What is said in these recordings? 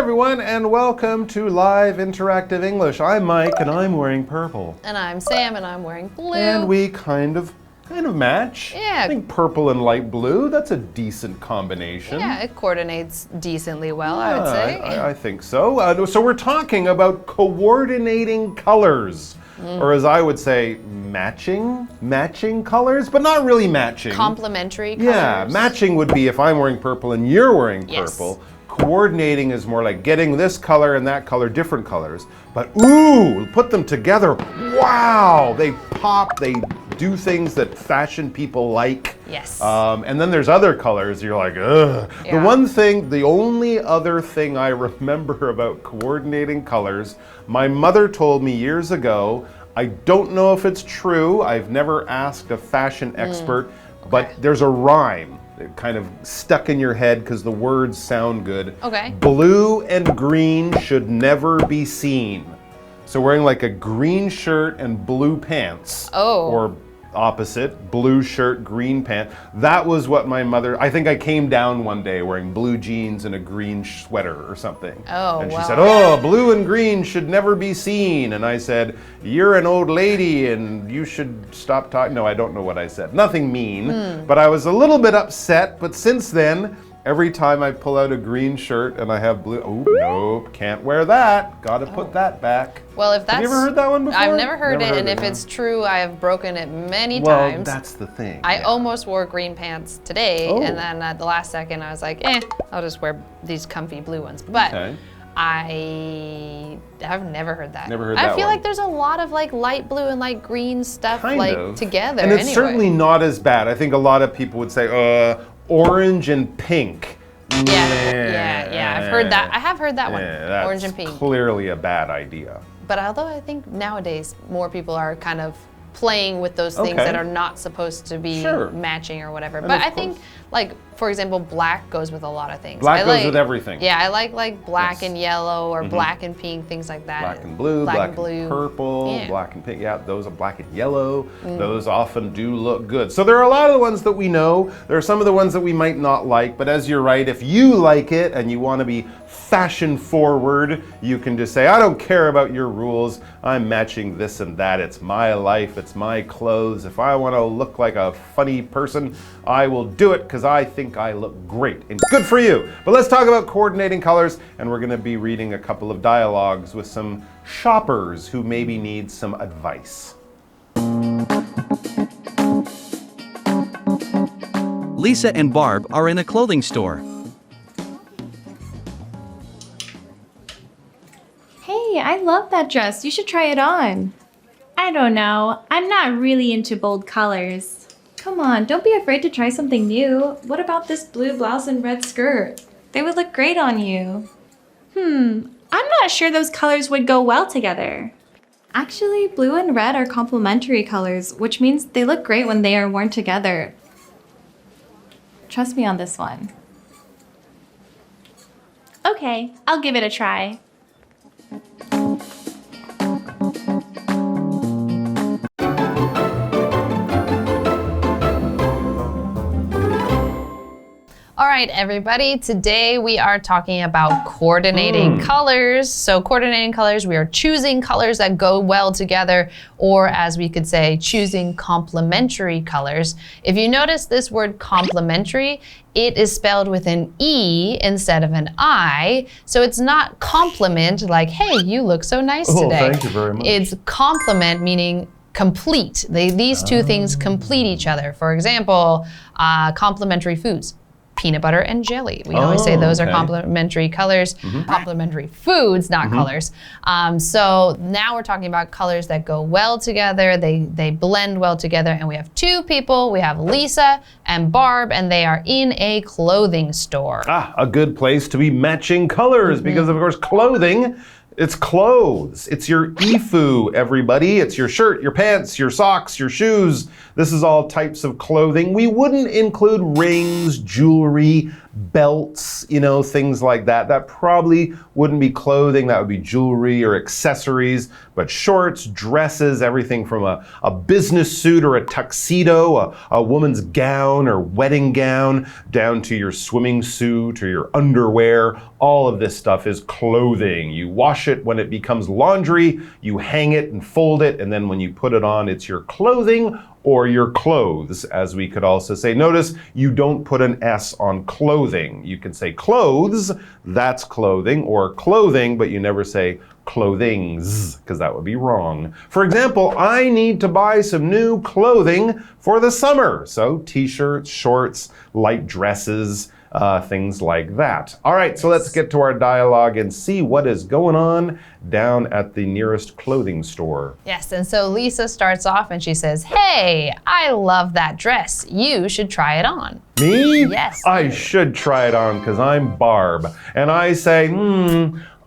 everyone, and welcome to Live Interactive English. I'm Mike, and I'm wearing purple. And I'm Sam, and I'm wearing blue. And we kind of match. Yeah. I think purple and light blue, that's a decent combination. Yeah, it coordinates decently well, I would say. I think so. So we're talking about coordinating colors. Or as I would say, matching colors, but not really matching. Complementary colors. Yeah, matching would be if I'm wearing purple and you're wearing purple. Yes. Coordinating is more like getting this color and that color, different colors. But ooh, put them together, wow, they pop, they do things that fashion people like. Yes. And then there's other colors, you're like, ugh. Yeah. The only other thing I remember about coordinating colors, my mother told me years ago, I don't know if it's true, I've never asked a fashion expert, but there's a rhyme. Kind of stuck in your head because the words sound good. Okay. Blue and green should never be seen. So wearing like a green shirt and blue pants. Oh. Or opposite, blue shirt, green pants. That was what my mother, I think I came down one day wearing blue jeans and a green sweater or something. Oh, and she said, oh, blue and green should never be seen. And I said, you're an old lady and you should stop talking. No, I don't know what I said. Nothing mean, but I was a little bit upset. But since then, every time I pull out a green shirt and I have blue, oh, nope, can't wear that. Gotta put that back. Well, if that's... Have you ever heard that one before? I've never heard it, and if it's true, I have broken it many times. Well, that's the thing. I almost wore green pants today, and then at the last second, I was like, I'll just wear these comfy blue ones. But I have never heard that. Never heard that I feel one. like there's a lot of like light blue and light green stuff together. And it's certainly not as bad. I think a lot of people would say, orange and pink. Yeah. I've heard that. I have heard that one. That's orange and pink. Clearly a bad idea. But although I think nowadays more people are kind of playing with those things that are not supposed to be matching or whatever. But I think, like, for example, black goes with a lot of things. Black goes with everything. Yeah, I like black and yellow or black and pink, things like that. Black and blue, black and purple, black and pink. Yeah, those are black and yellow. Those often do look good. So there are a lot of the ones that we know. There are some of the ones that we might not like. But as you're right, if you like it and you want to be fashion forward, you can just say, I don't care about your rules. I'm matching this and that. It's my life. It's my clothes. If I want to look like a funny person, I will do it because I think I look great. And good for you. But let's talk about coordinating colors. And we're going to be reading a couple of dialogues with some shoppers who maybe need some advice. Lisa and Barb are in a clothing store. Hey, I love that dress. You should try it on. I don't know. I'm not really into bold colors. Come on, don't be afraid to try something new. What about this blue blouse and red skirt? They would look great on you. I'm not sure those colors would go well together. Actually, blue and red are complementary colors, which means they look great when they are worn together. Trust me on this one. Okay, I'll give it a try. All right, everybody, today we are talking about coordinating colors. So coordinating colors, we are choosing colors that go well together, or as we could say, choosing complementary colors. If you notice this word complementary, it is spelled with an E instead of an I. So it's not compliment, like, hey, you look so nice today. Thank you very much. It's complement, meaning complete. These two things complete each other. For example, complementary foods. Peanut butter and jelly. We always say those are complementary colors, complementary foods, not colors. So now we're talking about colors that go well together, they blend well together, and we have two people. We have Lisa and Barb, and they are in a clothing store. A good place to be matching colors because, of course, clothing, it's clothes. It's your ifu, everybody. It's your shirt, your pants, your socks, your shoes. This is all types of clothing. We wouldn't include rings, jewelry, belts, things like that. That probably wouldn't be clothing. That would be jewelry or accessories. But shorts, dresses, everything from a business suit or a tuxedo, a woman's gown or wedding gown, down to your swimming suit or your underwear. All of this stuff is clothing. You wash it when it becomes laundry, you hang it and fold it, and then when you put it on, it's your clothing or your clothes, as we could also say. Notice you don't put an S on clothing. You can say clothes, that's clothing, or clothing, but you never say clothings, because that would be wrong. For example, I need to buy some new clothing for the summer. So t-shirts, shorts, light dresses, things like that. All right, so let's get to our dialogue and see what is going on down at the nearest clothing store. Yes, and so Lisa starts off and she says, "Hey, I love that dress. You should try it on." Me? Yes. I should try it on because I'm Barb. And I say,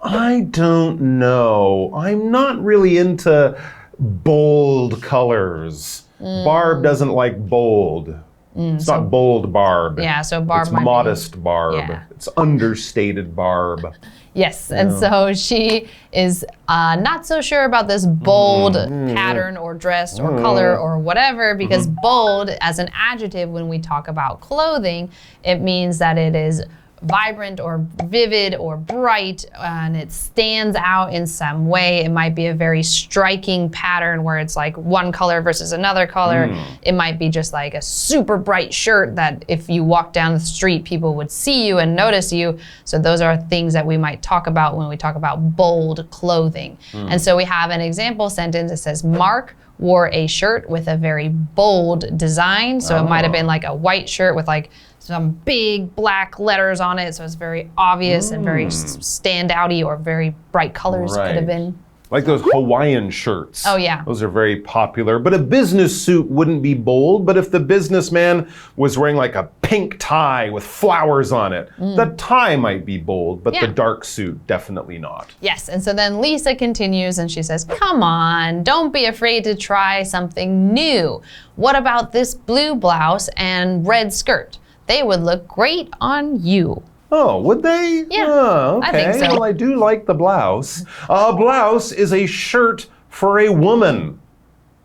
I don't know. I'm not really into bold colors. Barb doesn't like bold. It's not bold Barb. Yeah, so Barb It's might be- modest Barb. Yeah. It's understated Barb. Yes, and so she is not so sure about this bold pattern or dress or color or whatever, because bold as an adjective, when we talk about clothing, it means that it is vibrant or vivid or bright, and it stands out in some way. It might be a very striking pattern where it's like one color versus another color. It might be just like a super bright shirt that if you walk down the street, people would see you and notice you. So those are things that we might talk about when we talk about bold clothing. And so we have an example sentence that says, Mark wore a shirt with a very bold design. So it might have been like a white shirt with like some big black letters on it, so it's very obvious and very standouty, or very bright colors could have been. Like those Hawaiian shirts. Oh, yeah. Those are very popular. But a business suit wouldn't be bold. But if the businessman was wearing like a pink tie with flowers on it, the tie might be bold, but the dark suit, definitely not. Yes, and so then Lisa continues and she says, "Come on, don't be afraid to try something new. What about this blue blouse and red skirt? They would look great on you." Oh, would they? Yeah, oh, okay. I think so. Well, I do like the blouse. A blouse is a shirt for a woman.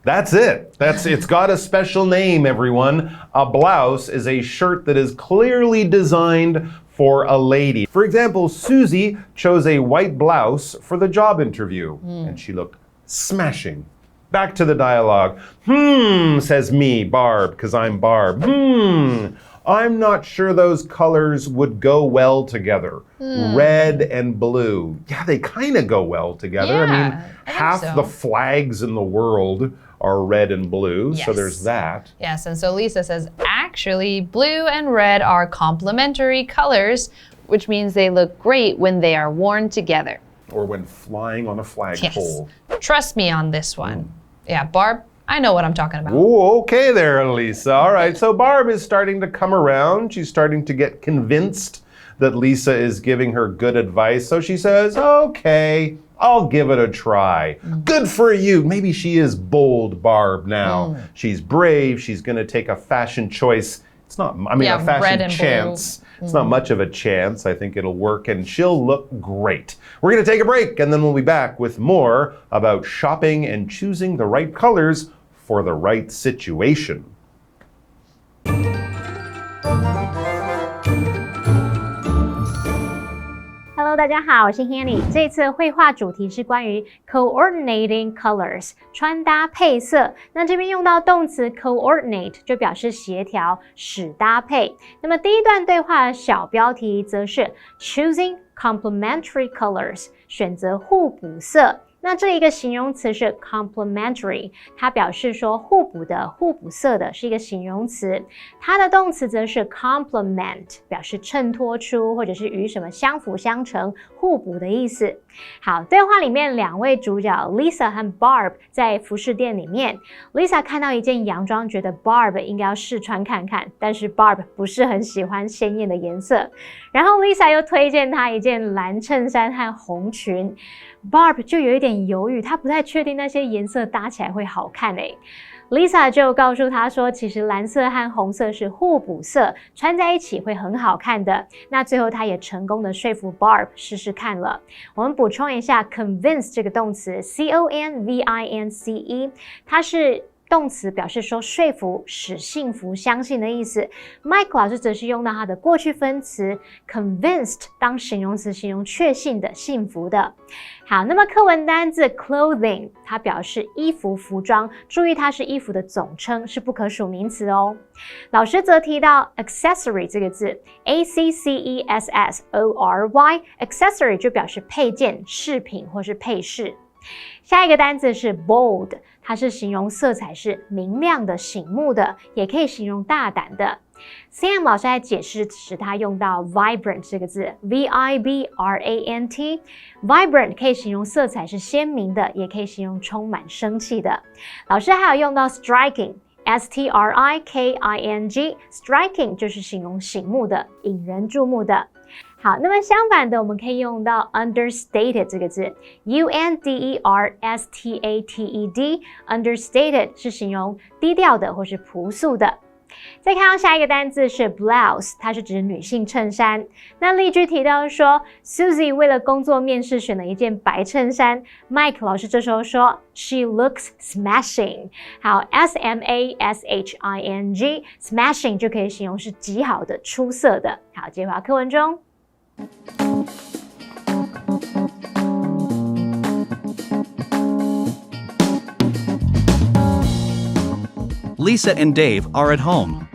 That's it. It's got a special name, everyone. A blouse is a shirt that is clearly designed for a lady. For example, Susie chose a white blouse for the job interview, and she looked smashing. Back to the dialogue. Says me, Barb, because I'm Barb. I'm not sure those colors would go well together. Red and blue. Yeah, they kind of go well together. Yeah, I mean, I think half so. the flags in the world are red and blue, so Yes. there's that. Yes, and so Lisa says, actually, blue and red are complementary colors, which means they look great when they are worn together. Or when flying on a flagpole. Yes. Trust me on this one. Yeah, Barb, I know what I'm talking about. Ooh, okay there, Lisa. All right, so Barb is starting to come around. She's starting to get convinced that Lisa is giving her good advice. So she says, okay, I'll give it a try. Good for you. Maybe she is bold, Barb, now. She's brave. She's going to take a fashion choice. It's not, a red fashion and chance. It's not much of a chance. I think it'll work and she'll look great. We're going to take a break and then we'll be back with more about shopping and choosing the right colors for the right situation. Hello， 大家好，我是 Hanny。这次绘画主题是关于 coordinating colors， 穿搭配色。那这边用到动词 coordinate 就表示协调、使搭配。那么第一段对话的小标题则是 choosing complementary colors， 选择互补色。那这一个形容词是 complementary， 它表示说互补的、互补色的，是一个形容词。它的动词则是 complement， 表示衬托出或者是与什么相辅相成、互补的意思。好，对话里面两位主角 Lisa 和 Barb 在服饰店里面 ，Lisa 看到一件洋装，觉得 Barb 应该要试穿看看，但是 Barb 不是很喜欢鲜艳的颜色。然后 Lisa 又推荐她一件蓝衬衫和红裙。Barb 就有一点犹豫，她不太确定那些颜色搭起来会好看诶。Lisa 就告诉他说，其实蓝色和红色是互补色，穿在一起会很好看的。那最后他也成功的说服 Barb 试试看了。我们补充一下 convince 这个动词 C-O-N-V-I-N-C-E， 它是动词表示说说服、使信服、相信的意思。Mike 老师则是用到它的过去分词 convinced 当形容词，形容确信的、信服的。好，那么课文单字 clothing 它表示衣服、服装，注意它是衣服的总称，是不可数名词哦。老师则提到 accessory 这个字 A-C-C-E-S-S-O-R-Y accessory 就表示配件、饰品或是配饰。下一个单字是 bold， 它是形容色彩是明亮的、醒目的，也可以形容大胆的。Sam 老师在解释时，他用到 vibrant 这个字 V-I-B-R-A-N-T vibrant 可以形容色彩是鲜明的，也可以形容充满生气的。老师还有用到 striking S-T-R-I-K-I-N-G striking 就是形容醒目的、引人注目的。好，那么相反的，我们可以用到 understated 这个字 U-N-D-E-R-S-T-A-T-E-D understated 是形容低调的或是朴素的。再看到下一个单字是 blouse， 它是指女性衬衫。那例句提到说 Susie 为了工作面试选了一件白衬衫， Mike 老师这时候说 She looks smashing。 好 S-M-A-S-H-I-N-G smashing 就可以形容是极好的、出色的。好，接回到课文中。Lisa and Dave are at home.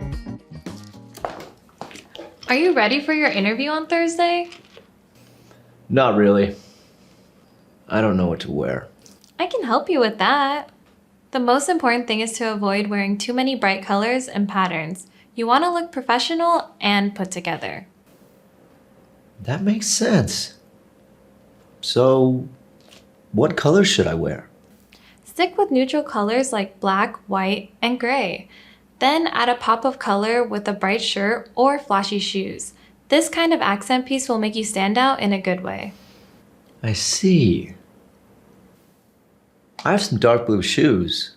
Are you ready for your interview on Thursday? Not really. I don't know what to wear. I can help you with that. The most important thing is to avoid wearing too many bright colors and patterns. You want to look professional and put together. That makes sense. So, what colors should I wear? Stick with neutral colors like black, white, and gray. Then add a pop of color with a bright shirt or flashy shoes. This kind of accent piece will make you stand out in a good way. I see. I have some dark blue shoes.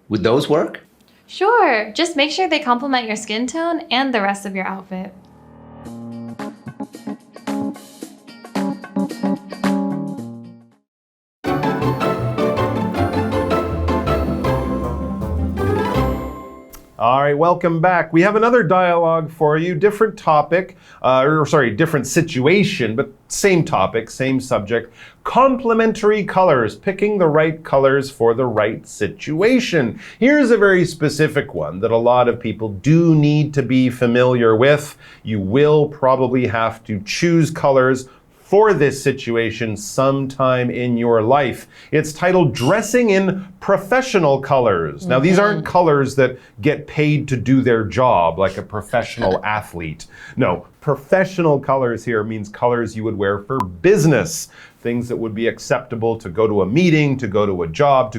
Would those work? Sure, just make sure they complement your skin tone and the rest of your outfit. All right, welcome back. We have another dialogue for you, different topic, different situation, but same topic, same subject. Complementary colors, picking the right colors for the right situation. Here's a very specific one that a lot of people do need to be familiar with. You will probably have to choose colors for this situation sometime in your life. It's titled Dressing in Professional Colors. Now, these aren't colors that get paid to do their job, like a professional athlete. No, professional colors here means colors you would wear for business. Things that would be acceptable to go to a meeting, to go to a job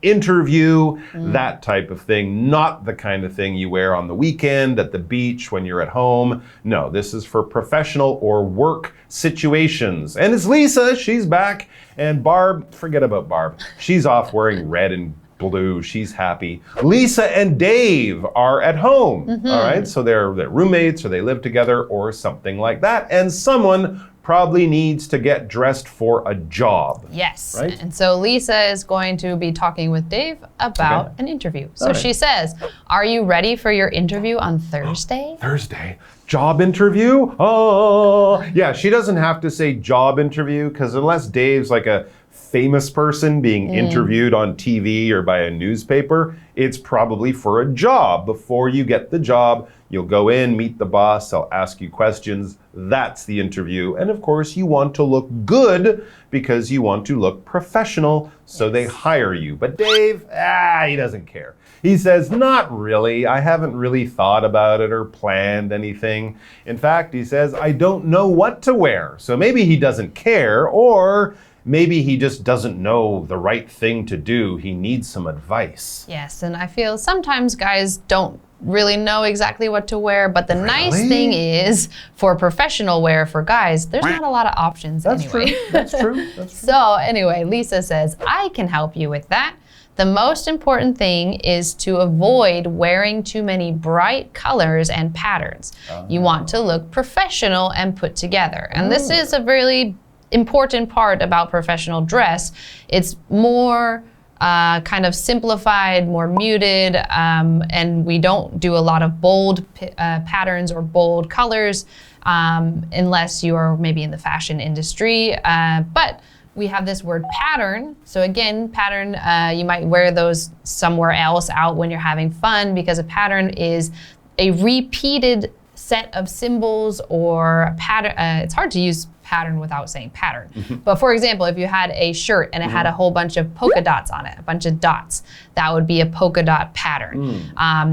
interview, that type of thing. Not the kind of thing you wear on the weekend, at the beach, when you're at home. No, this is for professional or work situations. And it's Lisa, she's back. And Barb, forget about Barb. She's off wearing red and blue. She's happy. Lisa and Dave are at home. All right, so they're roommates or they live together or something like that. And someone probably needs to get dressed for a job. Yes. Right? And so Lisa is going to be talking with Dave about an interview. So she says, are you ready for your interview on Thursday? Thursday. Job interview? Oh, yeah, she doesn't have to say job interview because unless Dave's like a famous person being interviewed on TV or by a newspaper, it's probably for a job. Before you get the job, you'll go in, meet the boss, they'll ask you questions. That's the interview. And of course, you want to look good because you want to look professional, so they hire you. But Dave, he doesn't care. He says, not really. I haven't really thought about it or planned anything. In fact, he says, I don't know what to wear. So maybe he doesn't care, or maybe he just doesn't know the right thing to do. He needs some advice. Yes, and I feel sometimes guys don't really know exactly what to wear, but the nice thing is for professional wear for guys, there's not a lot of options anyway. That's true. So anyway, Lisa says, I can help you with that. The most important thing is to avoid wearing too many bright colors and patterns. You want to look professional and put together. And this is a really important part about professional dress. It's more kind of simplified, more muted, and we don't do a lot of bold patterns or bold colors unless you are maybe in the fashion industry. But we have this word pattern. So again, pattern, you might wear those somewhere else out when you're having fun, because a pattern is a repeated set of symbols or a pattern. It's hard to use pattern without saying pattern. But for example, if you had a shirt and it had a whole bunch of polka dots on it, a bunch of dots, that would be a polka dot pattern.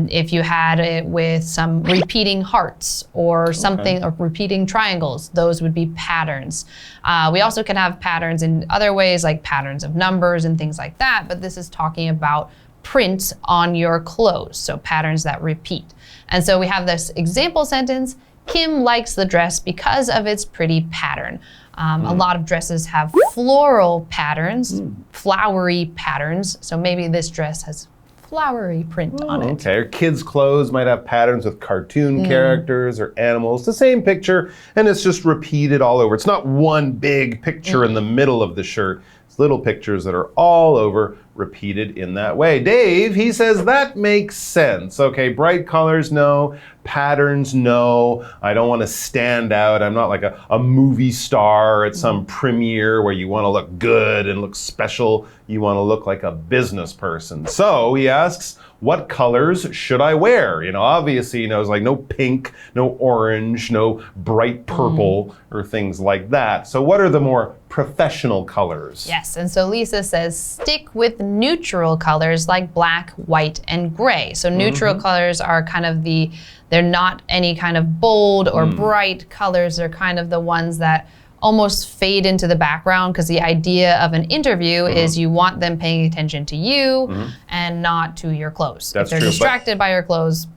If you had it with some repeating hearts or something, or repeating triangles, those would be patterns. We also can have patterns in other ways, like patterns of numbers and things like that, but this is talking about prints on your clothes, so patterns that repeat. And so we have this example sentence: Kim likes the dress because of its pretty pattern. A lot of dresses have floral patterns, flowery patterns, so maybe this dress has flowery print on it. Okay, or kids' clothes might have patterns with cartoon characters or animals. The same picture, and it's just repeated all over. It's not one big picture in the middle of the shirt. It's little pictures that are all over, repeated in that way. Dave, he says that makes sense. Okay, bright colors, no. Patterns, no. I don't want to stand out. I'm not like a movie star at some premiere where you want to look good and look special. You want to look like a business person. So he asks, what colors should I wear? You know, obviously he knows like no pink, no orange, no bright purple or things like that. So what are the more professional colors? Yes, and so Lisa says stick with neutral colors like black, white, and gray. So neutral colors are kind of they're not any kind of bold or bright colors. They're kind of the ones that almost fade into the background, because the idea of an interview is you want them paying attention to you and not to your clothes. That's if they're true, distracted by your clothes.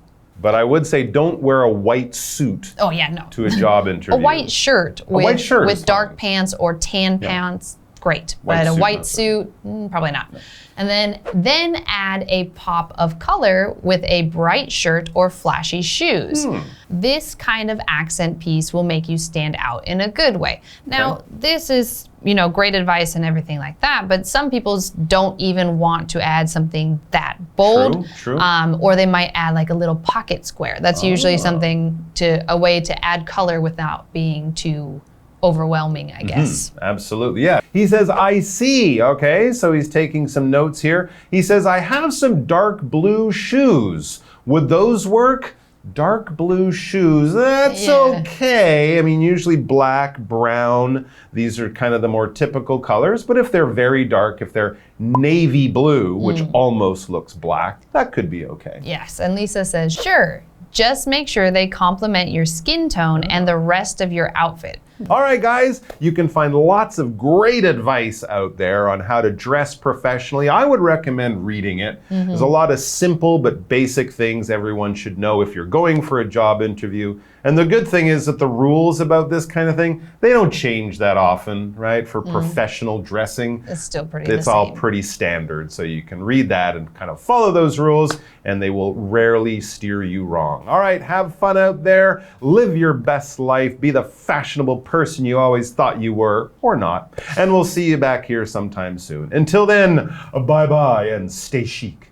But I would say don't wear a white suit to a job interview. A white shirt with dark pants or tan pants, great. But a white suit, probably not. And then add a pop of color with a bright shirt or flashy shoes. This kind of accent piece will make you stand out in a good way. Now, this is, you know, great advice and everything like that, but some people don't even want to add something that bold. True. Or they might add like a little pocket square. That's usually a way to add color without being too overwhelming, I guess. Absolutely, yeah. He says, I see. Okay, so he's taking some notes here. He says, I have some dark blue shoes. Would those work? Dark blue shoes, that's okay. I mean, usually black, brown, these are kind of the more typical colors. But if they're very dark, if they're navy blue, which almost looks black, that could be okay. Yes, and Lisa says, sure. Just make sure they complement your skin tone and the rest of your outfit. All right, guys, you can find lots of great advice out there on how to dress professionally. I would recommend reading it. There's a lot of simple but basic things everyone should know if you're going for a job interview. And the good thing is that the rules about this kind of thing, they don't change that often, right? For professional dressing. It's still pretty It's all pretty standard. So you can read that and kind of follow those rules, and they will rarely steer you wrong. All right, have fun out there. Live your best life. Be the fashionable person you always thought you were, or not. And we'll see you back here sometime soon. Until then, bye-bye and stay chic.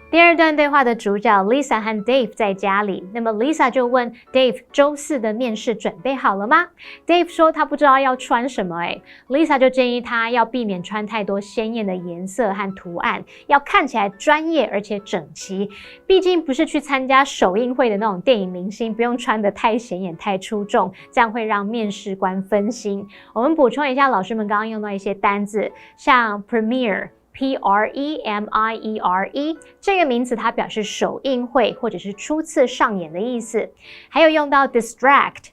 第二段对话的主角 Lisa 和 Dave 在家里，那么 Lisa 就问 Dave 周4的面试准备好了吗？ Dave 说他不知道要穿什么Lisa 就建议他要避免穿太多鲜艳的颜色和图案，要看起来专业而且整齐，毕竟不是去参加首映会的那种电影明星，不用穿得太显眼太出众，这样会让面试官分心。我们补充一下老师们刚刚用到一些单字，像 premiere。Premiere 这个名词它表示首映会或者是初次上演的意思，还有用到 distract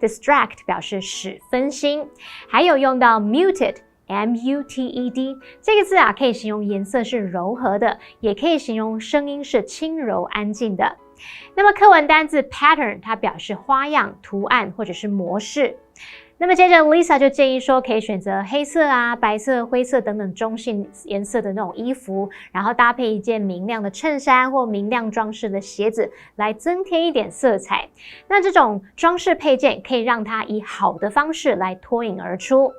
distract 表示使分心，还有用到 muted muted 这个字啊可以形容颜色是柔和的，也可以形容声音是轻柔安静的。那么课文单字 pattern 它表示花样、图案或者是模式。那么接着 Lisa 就建议说，可以选择黑色啊、白色、灰色等等中性颜色的那种衣服，然后搭配一件明亮的衬衫或明亮装饰的鞋子，来增添一点色彩。那这种装饰配件可以让它以好的方式来脱颖而出。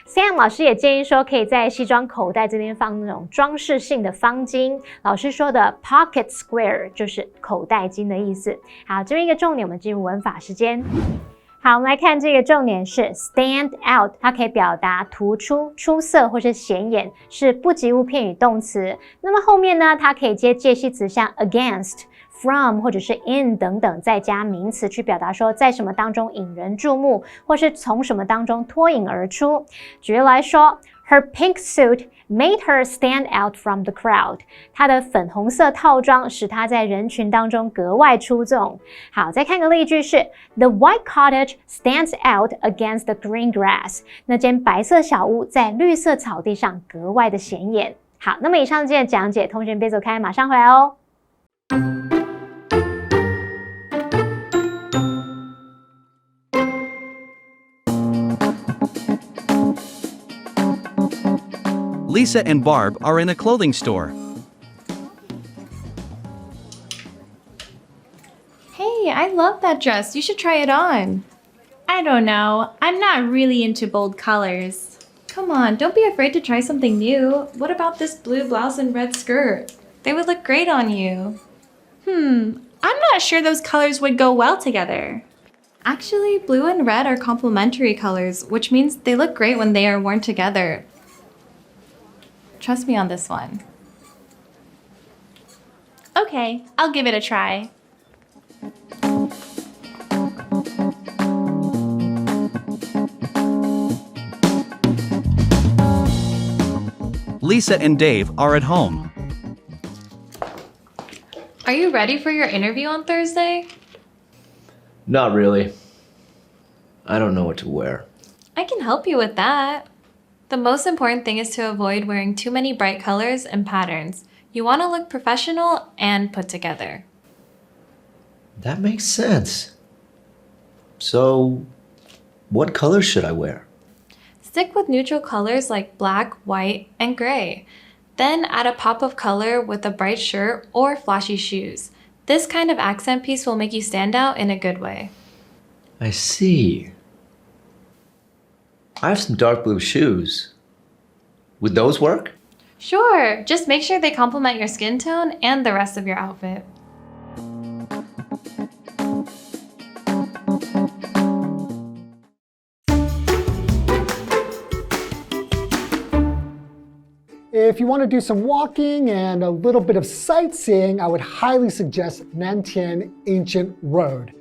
Sam 老师也建议说，可以在西装口袋这边放那种装饰性的方巾。老师说的 pocket square 就是口袋巾的意思。好，这边一个重点，我们进入文法时间。好，我们来看这个重点是 stand out， 它可以表达突出、出色或是显眼，是不及物片语动词。那么后面呢，它可以接介系词，像 against、from 或者是 in 等等，再加名词去表达说在什么当中引人注目，或是从什么当中脱颖而出。举例来说 ，Her pink suit made her stand out from the crowd. 她的粉红色套装使她在人群当中格外出众。好，再看个例句是 The white cottage stands out against the green grass. 那间白色小屋在绿色草地上格外的显眼。好，那么以上这些讲解，同学别走开，马上回来哦。Lisa and Barb are in a clothing store. Hey, I love that dress. You should try it on. I don't know. I'm not really into bold colors. Come on, don't be afraid to try something new. What about this blue blouse and red skirt? They would look great on you. I'm not sure those colors would go well together. Actually, blue and red are complementary colors, which means they look great when they are worn together. Trust me on this one. Okay, I'll give it a try. Lisa and Dave are at home. Are you ready for your interview on Thursday? Not really. I don't know what to wear. I can help you with that. The most important thing is to avoid wearing too many bright colors and patterns. You want to look professional and put together. That makes sense. So, what colors should I wear? Stick with neutral colors like black, white, and gray. Then add a pop of color with a bright shirt or flashy shoes. This kind of accent piece will make you stand out in a good way. I see. I have some dark blue shoes. Would those work? Sure, just make sure they complement your skin tone and the rest of your outfit. If you want to do some walking and a little bit of sightseeing, I would highly suggest Nantian Ancient Road.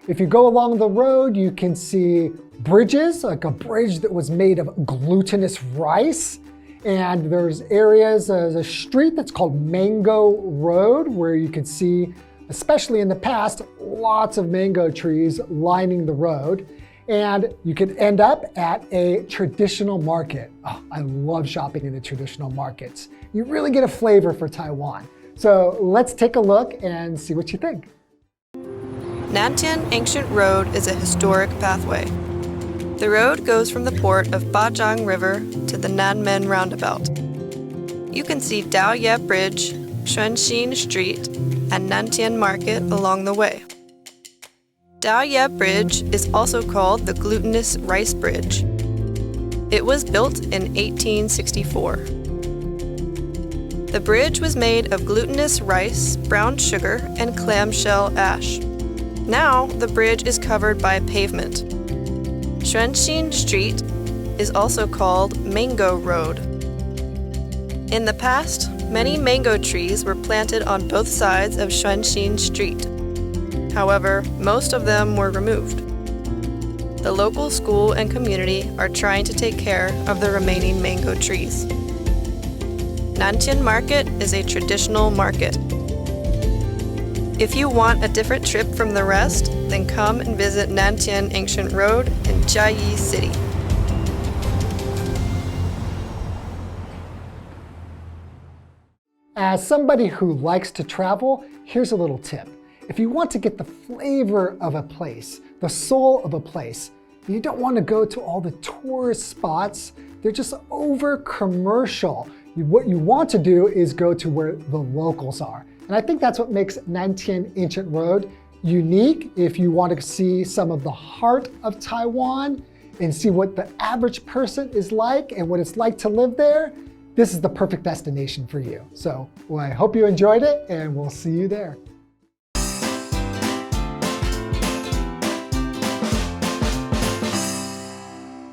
If you go along the road, you can see bridges, like a bridge that was made of glutinous rice. And there's areas, there's a street that's called Mango Road, where you can see, especially in the past, lots of mango trees lining the road. And you can end up at a traditional market. Oh, I love shopping in the traditional markets. You really get a flavor for Taiwan. So let's take a look and see what you think. Nantian Ancient Road is a historic pathway. The road goes from the port of Bajang River to the Nanmen Roundabout. You can see Daoye Bridge, Xuanxin Street, and Nantian Market along the way. Daoye Bridge is also called the Glutinous Rice Bridge. It was built in 1864. The bridge was made of glutinous rice, brown sugar, and clamshell ash. Now, the bridge is covered by pavement. Xuanxin Street is also called Mango Road. In the past, many mango trees were planted on both sides of Xuanxin Street. However, most of them were removed. The local school and community are trying to take care of the remaining mango trees. Nantian Market is a traditional market. If you want a different trip from the rest, then come and visit Nantian Ancient Road in Jiayi City. As somebody who likes to travel, here's a little tip. If you want to get the flavor of a place, the soul of a place, you don't want to go to all the tourist spots. They're just over commercial. What you want to do is go to where the locals are. And I think that's what makes Nantian Ancient Road unique. If you want to see some of the heart of Taiwan and see what the average person is like and what it's like to live there, this is the perfect destination for you. So I hope you enjoyed it, and we'll see you there.